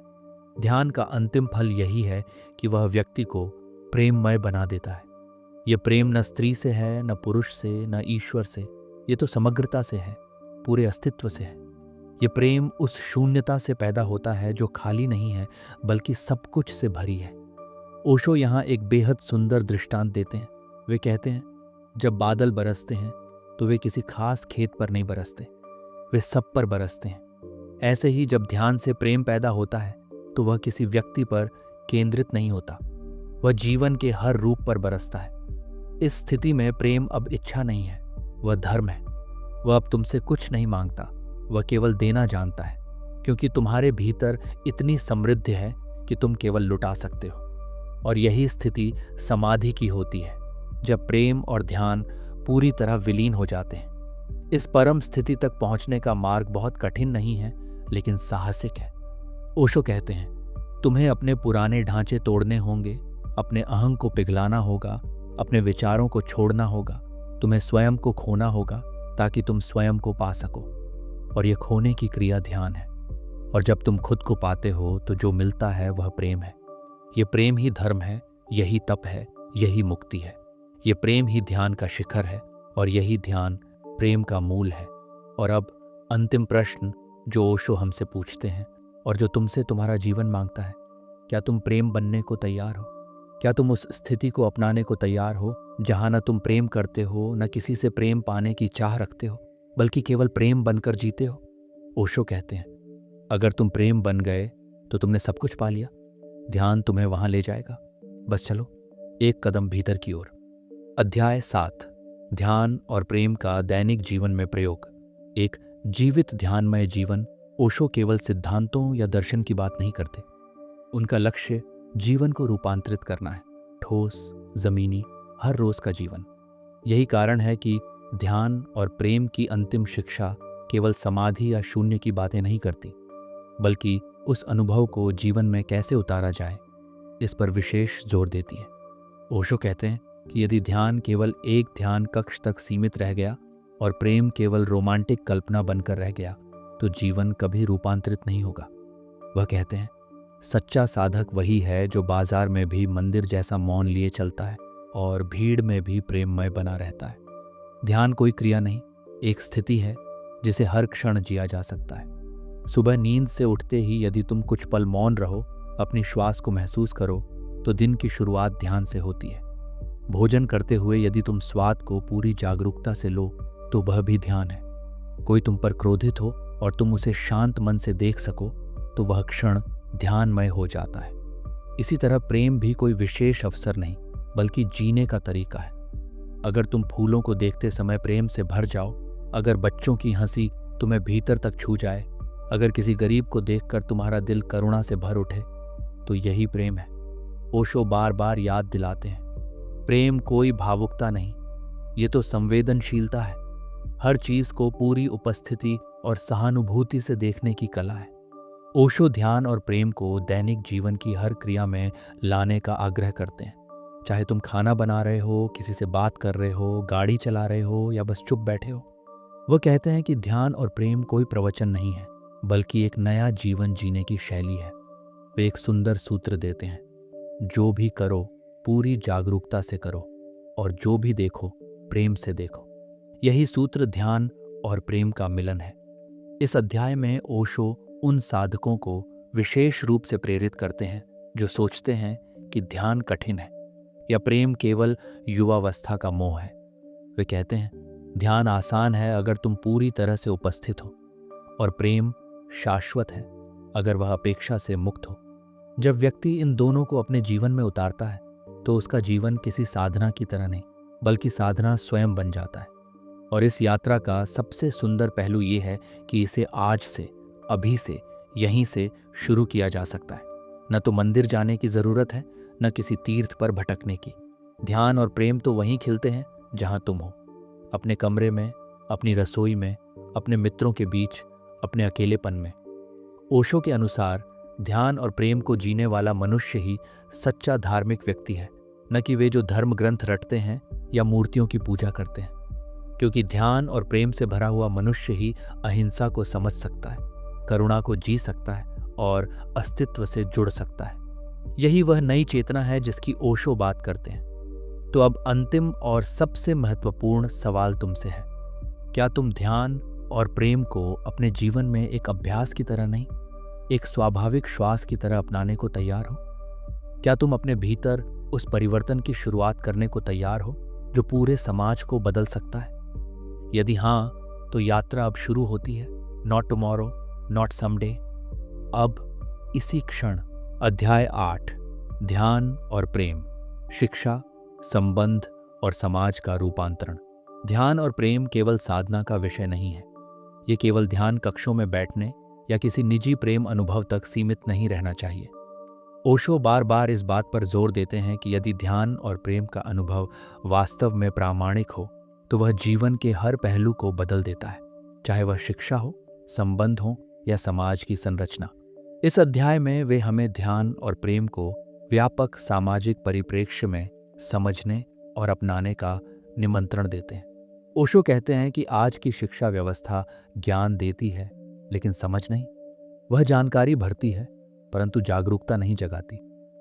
ध्यान का अंतिम फल यही है कि वह व्यक्ति को प्रेममय बना देता है। यह प्रेम न स्त्री से है, न पुरुष से, न ईश्वर से। ये तो समग्रता से है, पूरे अस्तित्व से है। ये प्रेम उस शून्यता से पैदा होता है जो खाली नहीं है, बल्कि सब कुछ से भरी है। ओशो यहाँ एक बेहद सुंदर दृष्टांत देते हैं। वे कहते हैं, जब बादल बरसते हैं तो वे किसी खास खेत पर नहीं बरसते, वे सब पर बरसते हैं। ऐसे ही जब ध्यान से प्रेम पैदा होता है तो वह किसी व्यक्ति पर केंद्रित नहीं होता, वह जीवन के हर रूप पर बरसता है। इस स्थिति में प्रेम अब इच्छा नहीं है, वह धर्म है। वह अब तुमसे कुछ नहीं मांगता, वह केवल देना जानता है, क्योंकि तुम्हारे भीतर इतनी समृद्धि है कि तुम केवल लुटा सकते हो। और यही स्थिति समाधि की होती है, जब प्रेम और ध्यान पूरी तरह विलीन हो जाते हैं। इस परम स्थिति तक पहुंचने का मार्ग बहुत कठिन नहीं है, लेकिन साहसिक है। ओशो कहते हैं, तुम्हें अपने पुराने ढांचे तोड़ने होंगे, अपने अहंग को पिघलाना होगा, अपने विचारों को छोड़ना होगा, तुम्हें स्वयं को खोना होगा ताकि तुम स्वयं को पा सको। और यह खोने की क्रिया ध्यान है। और जब तुम खुद को पाते हो तो जो मिलता है वह प्रेम है। ये प्रेम ही धर्म है, यही तप है, यही मुक्ति है। ये प्रेम ही ध्यान का शिखर है और यही ध्यान प्रेम का मूल है। और अब अंतिम प्रश्न जो ओशो हमसे पूछते हैं और जो तुमसे तुम्हारा जीवन मांगता है, क्या तुम प्रेम बनने को तैयार हो? क्या तुम उस स्थिति को अपनाने को तैयार हो जहां न तुम प्रेम करते हो, न किसी से प्रेम पाने की चाह रखते हो, बल्कि केवल प्रेम बनकर जीते हो? ओशो कहते हैं, अगर तुम प्रेम बन गए तो तुमने सब कुछ पा लिया। ध्यान तुम्हें वहां ले जाएगा। बस चलो एक कदम भीतर की ओर। अध्याय 7, ध्यान और प्रेम का दैनिक जीवन में प्रयोग। एक जीवित ध्यानमय जीवन। ओशो केवल सिद्धांतों या दर्शन की बात नहीं करते। उनका लक्ष्य जीवन को रूपांतरित करना है, ठोस, जमीनी, हर रोज का जीवन। यही कारण है कि ध्यान और प्रेम की अंतिम शिक्षा केवल समाधि या शून्य की बातें नहीं करती, बल्कि उस अनुभव को जीवन में कैसे उतारा जाए, इस पर विशेष जोर देती है। ओशो कहते हैं कि यदि ध्यान केवल एक ध्यान कक्ष तक सीमित रह गया और प्रेम केवल रोमांटिक कल्पना बनकर रह गया, तो जीवन कभी रूपांतरित नहीं होगा। वह कहते हैं, सच्चा साधक वही है जो बाजार में भी मंदिर जैसा मौन लिए चलता है और भीड़ में भी प्रेममय बना रहता है। ध्यान कोई क्रिया नहीं, एक स्थिति है जिसे हर क्षण जिया जा सकता है। सुबह नींद से उठते ही यदि तुम कुछ पल मौन रहो, अपनी श्वास को महसूस करो, तो दिन की शुरुआत ध्यान से होती है। भोजन करते हुए यदि तुम स्वाद को पूरी जागरूकता से लो, तो वह भी ध्यान है। कोई तुम पर क्रोधित हो और तुम उसे शांत मन से देख सको, तो वह क्षण ध्यानमय हो जाता है। इसी तरह प्रेम भी कोई विशेष अवसर नहीं, बल्कि जीने का तरीका है। अगर तुम फूलों को देखते समय प्रेम से भर जाओ, अगर बच्चों की हंसी तुम्हें भीतर तक छू जाए, अगर किसी गरीब को देखकर तुम्हारा दिल करुणा से भर उठे, तो यही प्रेम है। ओशो बार बार याद दिलाते हैं, प्रेम कोई भावुकता नहीं, ये तो संवेदनशीलता है। हर चीज को पूरी उपस्थिति और सहानुभूति से देखने की कला है। ओशो ध्यान और प्रेम को दैनिक जीवन की हर क्रिया में लाने का आग्रह करते हैं। चाहे तुम खाना बना रहे हो, किसी से बात कर रहे हो, गाड़ी चला रहे हो या बस चुप बैठे हो। वह कहते हैं कि ध्यान और प्रेम कोई प्रवचन नहीं है, बल्कि एक नया जीवन जीने की शैली है। वे एक सुंदर सूत्र देते हैं, जो भी करो पूरी जागरूकता से करो और जो भी देखो प्रेम से देखो। यही सूत्र ध्यान और प्रेम का मिलन है। इस अध्याय में ओशो उन साधकों को विशेष रूप से प्रेरित करते हैं जो सोचते हैं कि ध्यान कठिन है या प्रेम केवल युवावस्था का मोह है। वे कहते हैं, ध्यान आसान है अगर तुम पूरी तरह से उपस्थित हो, और प्रेम शाश्वत है अगर वह अपेक्षा से मुक्त हो। जब व्यक्ति इन दोनों को अपने जीवन में उतारता है, तो उसका जीवन किसी साधना की तरह नहीं, बल्कि साधना स्वयं बन जाता है। और इस यात्रा का सबसे सुंदर पहलू ये है कि इसे आज से, अभी से, यहीं से शुरू किया जा सकता है। न तो मंदिर जाने की जरूरत है, न किसी तीर्थ पर भटकने की। ध्यान और प्रेम तो वहीं खिलते हैं जहां तुम हो, अपने कमरे में, अपनी रसोई में, अपने मित्रों के बीच, अपने अकेलेपन में। ओशो के अनुसार ध्यान और प्रेम को जीने वाला मनुष्य ही सच्चा धार्मिक व्यक्ति है, न कि वे जो धर्म ग्रंथ रटते हैं या मूर्तियों की पूजा करते हैं। क्योंकि ध्यान और प्रेम से भरा हुआ मनुष्य ही अहिंसा को समझ सकता है, करुणा को जी सकता है और अस्तित्व से जुड़ सकता है। यही वह नई चेतना है जिसकी ओशो बात करते हैं। तो अब अंतिम और सबसे महत्वपूर्ण सवाल तुमसे है, क्या तुम ध्यान और प्रेम को अपने जीवन में एक अभ्यास की तरह नहीं, एक स्वाभाविक श्वास की तरह अपनाने को तैयार हो? क्या तुम अपने भीतर उस परिवर्तन की शुरुआत करने को तैयार हो जो पूरे समाज को बदल सकता है? यदि हाँ, तो यात्रा अब शुरू होती है। नॉट टुमारो, नॉट समडे, अब इसी क्षण। अध्याय 8, ध्यान और प्रेम, शिक्षा, संबंध और समाज का रूपांतरण। ध्यान और प्रेम केवल साधना का विषय नहीं है। ये केवल ध्यान कक्षों में बैठने या किसी निजी प्रेम अनुभव तक सीमित नहीं रहना चाहिए। ओशो बार बार इस बात पर जोर देते हैं कि यदि ध्यान और प्रेम का अनुभव वास्तव में प्रामाणिक हो तो वह जीवन के हर पहलू को बदल देता है, चाहे वह शिक्षा हो, संबंध हो या समाज की संरचना। इस अध्याय में वे हमें ध्यान और प्रेम को व्यापक सामाजिक परिप्रेक्ष्य में समझने और अपनाने का निमंत्रण देते हैं। ओशो कहते हैं कि आज की शिक्षा व्यवस्था ज्ञान देती है लेकिन समझ नहीं। वह जानकारी भरती है परंतु जागरूकता नहीं जगाती।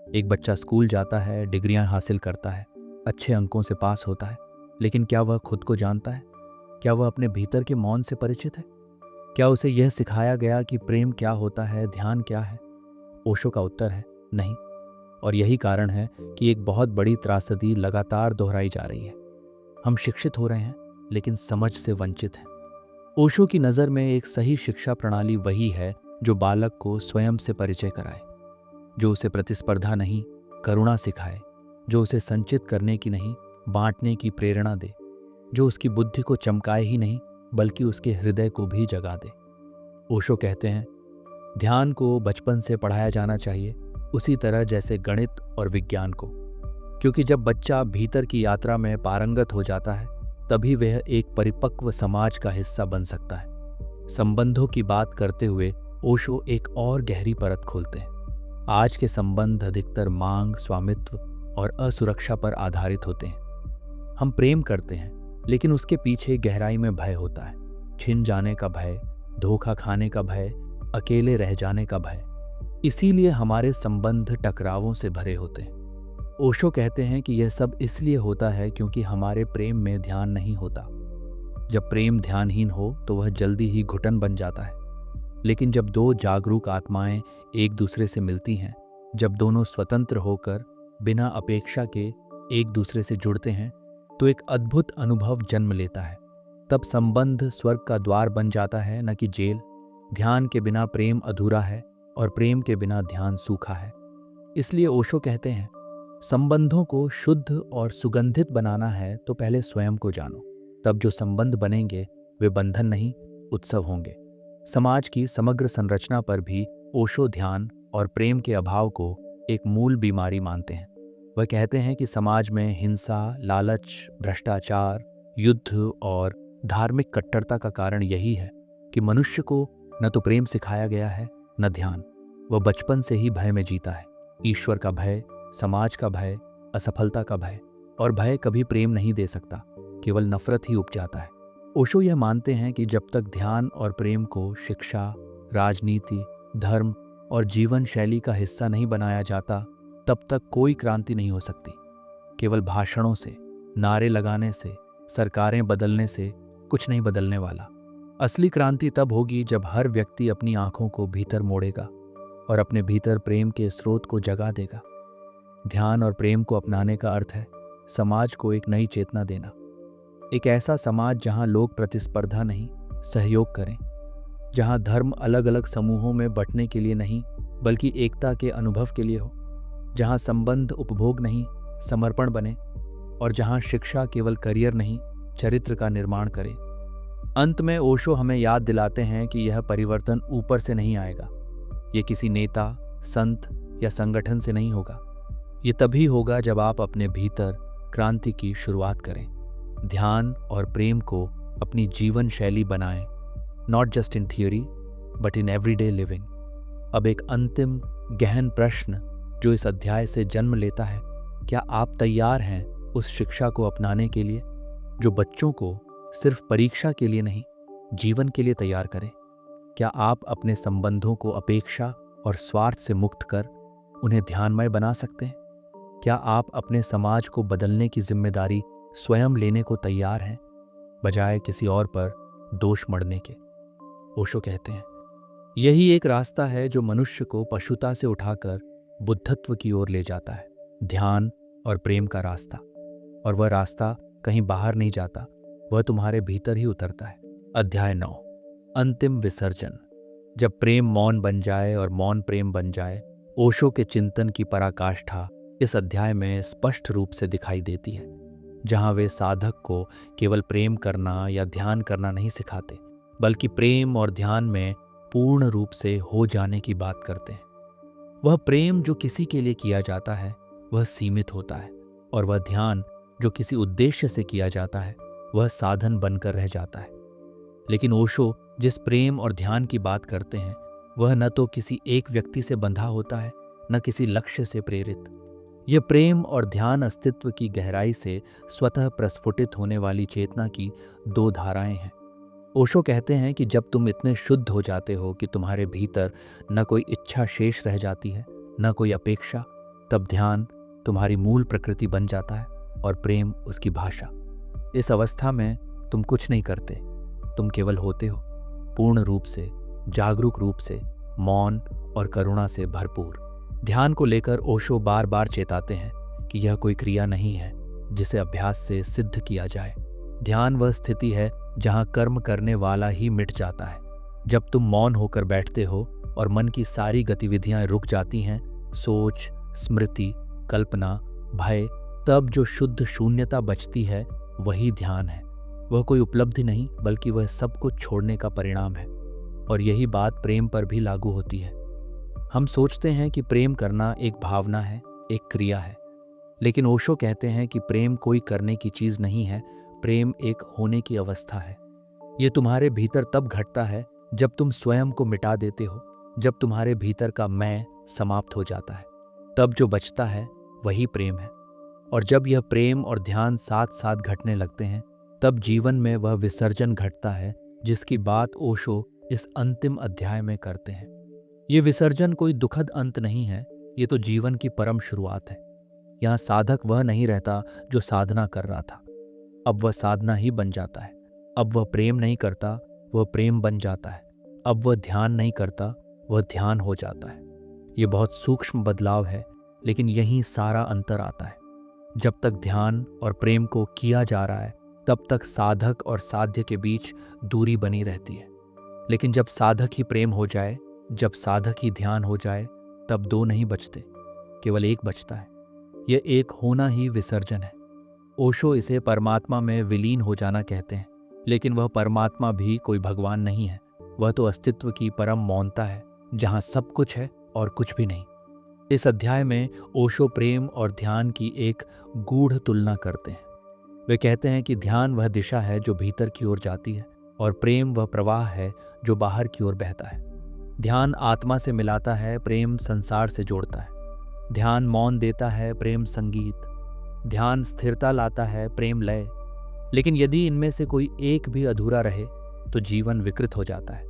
एक बच्चा स्कूल जाता है, डिग्रियां हासिल करता है, अच्छे अंकों से पास होता है, लेकिन क्या वह खुद को जानता है? क्या वह अपने भीतर के मौन से परिचित है? क्या उसे यह सिखाया गया कि प्रेम क्या होता है, ध्यान क्या है? ओशो का उत्तर है नहीं। और यही कारण है कि एक बहुत बड़ी त्रासदी लगातार दोहराई जा रही है। हम शिक्षित हो रहे हैं लेकिन समझ से वंचित हैं। ओशो की नज़र में एक सही शिक्षा प्रणाली वही है जो बालक को स्वयं से परिचय कराए, जो उसे प्रतिस्पर्धा नहीं, करुणा सिखाए, जो उसे संचित करने की नहीं, बांटने की प्रेरणा दे, जो उसकी बुद्धि को चमकाए ही नहीं बल्कि उसके हृदय को भी जगा दे। ओशो कहते हैं, ध्यान को बचपन से पढ़ाया जाना चाहिए, उसी तरह जैसे गणित और विज्ञान को, क्योंकि जब बच्चा भीतर की यात्रा में पारंगत हो जाता है तभी वह एक परिपक्व समाज का हिस्सा बन सकता है। संबंधों की बात करते हुए ओशो एक और गहरी परत खोलते हैं। आज के संबंध अधिकतर मांग, स्वामित्व और असुरक्षा पर आधारित होते हैं। हम प्रेम करते हैं लेकिन उसके पीछे गहराई में भय होता है, छिन जाने का भय, धोखा खाने का भय, अकेले रह जाने का भय। इसीलिए हमारे संबंध टकरावों से भरे होते हैं। ओशो कहते हैं कि यह सब इसलिए होता है क्योंकि हमारे प्रेम में ध्यान नहीं होता। जब प्रेम ध्यानहीन हो तो वह जल्दी ही घुटन बन जाता है, लेकिन जब दो जागरूक आत्माएं एक दूसरे से मिलती हैं, जब दोनों स्वतंत्र होकर बिना अपेक्षा के एक दूसरे से जुड़ते हैं, तो एक अद्भुत अनुभव जन्म लेता है। तब संबंध स्वर्ग का द्वार बन जाता है, न कि जेल। ध्यान के बिना प्रेम अधूरा है और प्रेम के बिना ध्यान सूखा है। इसलिए ओशो कहते हैं, संबंधों को शुद्ध और सुगंधित बनाना है तो पहले स्वयं को जानो, तब जो संबंध बनेंगे वे बंधन नहीं, उत्सव होंगे। समाज की समग्र संरचना पर भी ओशो ध्यान और प्रेम के अभाव को एक मूल बीमारी मानते हैं। वह कहते हैं कि समाज में हिंसा, लालच, भ्रष्टाचार, युद्ध और धार्मिक कट्टरता का कारण यही है कि मनुष्य को न तो प्रेम सिखाया गया है न ध्यान। वह बचपन से ही भय में जीता है। ईश्वर का भय, समाज का भय, असफलता का भय, और भय कभी प्रेम नहीं दे सकता, केवल नफरत ही उपजाता है। ओशो यह मानते हैं कि जब तक ध्यान और प्रेम को शिक्षा, राजनीति, धर्म और जीवन शैली का हिस्सा नहीं बनाया जाता, तब तक कोई क्रांति नहीं हो सकती। केवल भाषणों से, नारे लगाने से, सरकारें बदलने से कुछ नहीं बदलने वाला। असली क्रांति तब होगी जब हर व्यक्ति अपनी आंखों को भीतर मोड़ेगा और अपने भीतर प्रेम के स्रोत को जगा देगा। ध्यान और प्रेम को अपनाने का अर्थ है समाज को एक नई चेतना देना। एक ऐसा समाज जहां लोग प्रतिस्पर्धा नहीं, सहयोग करें, जहां धर्म अलग अलग समूहों में बंटने के लिए नहीं बल्कि एकता के अनुभव के लिए हो, जहां संबंध उपभोग नहीं समर्पण बने, और जहां शिक्षा केवल करियर नहीं चरित्र का निर्माण करे। अंत में ओशो हमें याद दिलाते हैं कि यह परिवर्तन ऊपर से नहीं आएगा। ये किसी नेता, संत या संगठन से नहीं होगा। ये तभी होगा जब आप अपने भीतर क्रांति की शुरुआत करें, ध्यान और प्रेम को अपनी जीवन शैली बनाएं, not just in theory but in everyday living. अब एक अंतिम गहन प्रश्न जो इस अध्याय से जन्म लेता है, क्या आप तैयार हैं उस शिक्षा को अपनाने के लिए जो बच्चों को सिर्फ परीक्षा के लिए नहीं, जीवन के लिए तैयार करे? क्या आप अपने संबंधों को अपेक्षा और स्वार्थ से मुक्त कर उन्हें ध्यानमय बना सकते हैं? क्या आप अपने समाज को बदलने की जिम्मेदारी स्वयं लेने को तैयार हैं, बजाय किसी और पर दोष मढ़ने के? ओशो कहते हैं, यही एक रास्ता है जो मनुष्य को पशुता से उठाकर बुद्धत्व की ओर ले जाता है, ध्यान और प्रेम का रास्ता। और वह रास्ता कहीं बाहर नहीं जाता, वह तुम्हारे भीतर ही उतरता है। अध्याय 9, अंतिम विसर्जन। जब प्रेम मौन बन जाए और मौन प्रेम बन जाए, ओशो के चिंतन की पराकाष्ठा इस अध्याय में स्पष्ट रूप से दिखाई देती है, जहां वे साधक को केवल प्रेम करना या ध्यान करना नहीं सिखाते, बल्कि प्रेम और ध्यान में पूर्ण रूप से हो जाने की बात करते हैं। वह प्रेम जो किसी के लिए किया जाता है वह सीमित होता है, और वह ध्यान जो किसी उद्देश्य से किया जाता है वह साधन बनकर रह जाता है। लेकिन ओशो जिस प्रेम और ध्यान की बात करते हैं वह न तो किसी एक व्यक्ति से बंधा होता है, न किसी लक्ष्य से प्रेरित। यह प्रेम और ध्यान अस्तित्व की गहराई से स्वतः प्रस्फुटित होने वाली चेतना की दो धाराएं हैं। ओशो कहते हैं कि जब तुम इतने शुद्ध हो जाते हो कि तुम्हारे भीतर न कोई इच्छा शेष रह जाती है, न कोई अपेक्षा, तब ध्यान तुम्हारी मूल प्रकृति बन जाता है और प्रेम उसकी भाषा। इस अवस्था में तुम कुछ नहीं करते, तुम केवल होते हो, पूर्ण रूप से, जागरूक रूप से, मौन और करुणा से भरपूर। ध्यान को लेकर ओशो बार बार चेताते हैं कि यह कोई क्रिया नहीं है जिसे अभ्यास से सिद्ध किया जाए। ध्यान वह स्थिति है जहां कर्म करने वाला ही मिट जाता है। जब तुम मौन होकर बैठते हो और मन की सारी गतिविधियां रुक जाती हैं, सोच, स्मृति, कल्पना, भय, तब जो शुद्ध शून्यता बचती है वही ध्यान है। वह कोई उपलब्धि नहीं, बल्कि वह सब कुछ छोड़ने का परिणाम है। और यही बात प्रेम पर भी लागू होती है। हम सोचते हैं कि प्रेम करना एक भावना है, एक क्रिया है, लेकिन ओशो कहते हैं कि प्रेम कोई करने की चीज नहीं है, प्रेम एक होने की अवस्था है। ये तुम्हारे भीतर तब घटता है जब तुम स्वयं को मिटा देते हो, जब तुम्हारे भीतर का मैं समाप्त हो जाता है, तब जो बचता है वही प्रेम है। और जब यह प्रेम और ध्यान साथ साथ घटने लगते हैं, तब जीवन में वह विसर्जन घटता है जिसकी बात ओशो इस अंतिम अध्याय में करते हैं। ये विसर्जन कोई दुखद अंत नहीं है, ये तो जीवन की परम शुरुआत है। यहाँ साधक वह नहीं रहता जो साधना कर रहा था, अब वह साधना ही बन जाता है। अब वह प्रेम नहीं करता, वह प्रेम बन जाता है। अब वह ध्यान नहीं करता, वह ध्यान हो जाता है। ये बहुत सूक्ष्म बदलाव है, लेकिन यहीं सारा अंतर आता है। जब तक ध्यान और प्रेम को किया जा रहा है, तब तक साधक और साध्य के बीच दूरी बनी रहती है। लेकिन जब साधक ही प्रेम हो जाए, जब साधक ही ध्यान हो जाए, तब दो नहीं बचते, केवल एक बचता है। यह एक होना ही विसर्जन है। ओशो इसे परमात्मा में विलीन हो जाना कहते हैं, लेकिन वह परमात्मा भी कोई भगवान नहीं है। वह तो अस्तित्व की परम मौनता है, जहां सब कुछ है और कुछ भी नहीं। इस अध्याय में ओशो प्रेम और ध्यान की एक गूढ़ तुलना करते हैं। वे कहते हैं कि ध्यान वह दिशा है जो भीतर की ओर जाती है, और प्रेम वह प्रवाह है जो बाहर की ओर बहता है। ध्यान आत्मा से मिलाता है, प्रेम संसार से जोड़ता है। ध्यान मौन देता है, प्रेम संगीत। ध्यान स्थिरता लाता है, प्रेम लय। लेकिन यदि इनमें से कोई एक भी अधूरा रहे तो जीवन विकृत हो जाता है।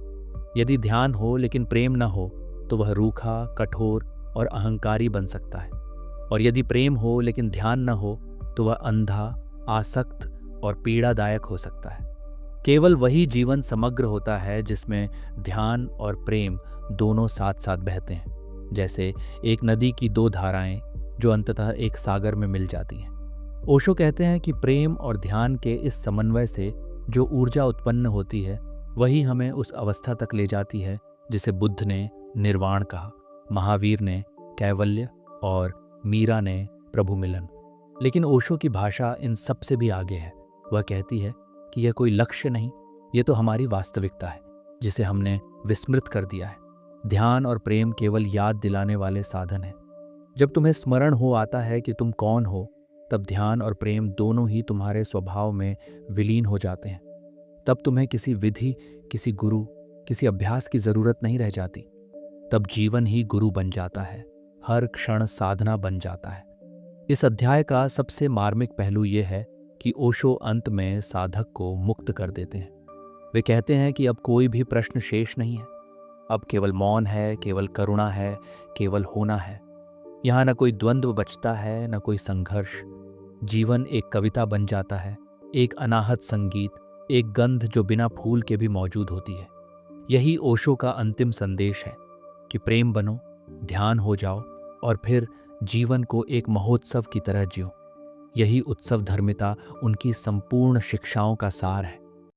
यदि ध्यान हो लेकिन प्रेम न हो तो वह रूखा, कठोर और अहंकारी बन सकता है। और यदि प्रेम हो लेकिन ध्यान न हो तो वह अंधा, आसक्त और पीड़ादायक हो सकता है। केवल वही जीवन समग्र होता है जिसमें ध्यान और प्रेम दोनों साथ साथ बहते हैं, जैसे एक नदी की दो धाराएं जो अंततः एक सागर में मिल जाती हैं। ओशो कहते हैं कि प्रेम और ध्यान के इस समन्वय से जो ऊर्जा उत्पन्न होती है वही हमें उस अवस्था तक ले जाती है जिसे बुद्ध ने निर्वाण कहा, महावीर ने कैवल्य और मीरा ने प्रभु मिलन। लेकिन ओशो की भाषा इन सब से भी आगे है। वह कहती है कि यह कोई लक्ष्य नहीं, यह तो हमारी वास्तविकता है जिसे हमने विस्मृत कर दिया है। ध्यान और प्रेम केवल याद दिलाने वाले साधन हैं। जब तुम्हें स्मरण हो आता है कि तुम कौन हो, तब ध्यान और प्रेम दोनों ही तुम्हारे स्वभाव में विलीन हो जाते हैं। तब तुम्हें किसी विधि, किसी गुरु, किसी अभ्यास की जरूरत नहीं रह जाती। तब जीवन ही गुरु बन जाता है, हर क्षण साधना बन जाता है। इस अध्याय का सबसे मार्मिक पहलू यह है कि ओशो अंत में साधक को मुक्त कर देते हैं। वे कहते हैं कि अब कोई भी प्रश्न शेष नहीं है। अब केवल मौन है, केवल करुणा है, केवल होना है। यहाँ न कोई द्वंद्व बचता है, न कोई संघर्ष। जीवन एक कविता बन जाता है, एक अनाहत संगीत, एक गंध जो बिना फूल के भी मौजूद होती है। यही ओशो का अंतिम संदेश है कि प्रेम बनो, ध्यान हो जाओ और फिर जीवन को एक महोत्सव की तरह जियो। यही उत्सव धर्मिता उनकी संपूर्ण शिक्षाओं का सार है।